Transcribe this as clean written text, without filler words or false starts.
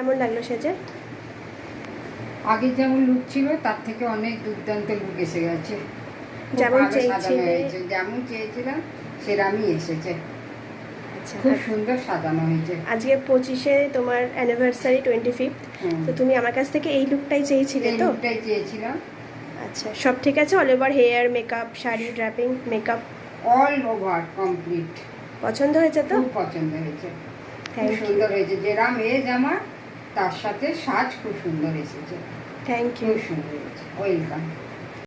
কেমন লাগলো সেজে? আগে যেমন লুক ছিল তার থেকে অনেক দুর্দান্ত লুক এসে গেছে। যেমন চেয়েছিলে, যেমন চেয়েছিলাম সেরকমই এসেছে। আচ্ছা, খুব সুন্দর সাজানো হয়েছে। আজকে 25-এ তোমার অ্যানিভার্সারি, 25th, তো তুমি আমার কাছ থেকে এই লুকটাই চেয়েছিলে? তো লুকটাই চেয়েছিলাম। আচ্ছা, সব ঠিক আছে? All over here, makeup, sari, draping, makeup all over complete পছন্দ হয়েছে তো? খুব পছন্দ হয়েছে, খুব থ্যাংক ইউ। সুন্দর হয়েছে। যেরাম এজ আমার, তার সাথে সাজ খুব সুন্দর এসেছে। Thank you. খুব সুন্দর হয়েছে। ওয়েলকাম।